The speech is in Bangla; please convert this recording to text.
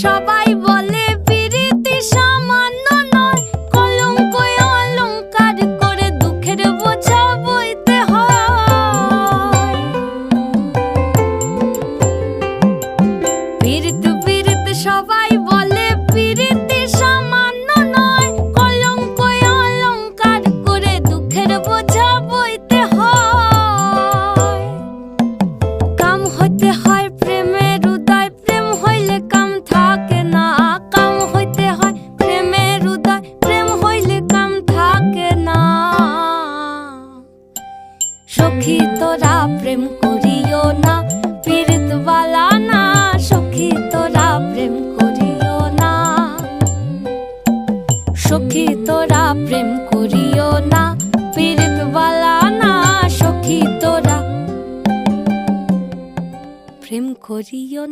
সবাই বলে পিরিতি সামান্য নয়, কলঙ্ক অলংকার করে দুঃখের বোঝা বইতে হয়। পিরিত পিরিত সবাই বলে পিরিতি সামান্য নয়, কলঙ্ক অলংকার করে দুঃখের বোঝা বইতে হয়। কাম হইতে হয় প্রেমের উদয়, প্রেম হইলে কাম থাকে না। কাম হইতে হয় প্রেমের উদয়, প্রেম হইলে কাম থাকে না। সখী তোরা প্রেম করিও না, পীড়িত বালা না। সখী তোরা প্রেম করিও না, সখী তোরা প্রেম করিও না, পীড়িত বালা না। সখী তোরা প্রেম করিও না।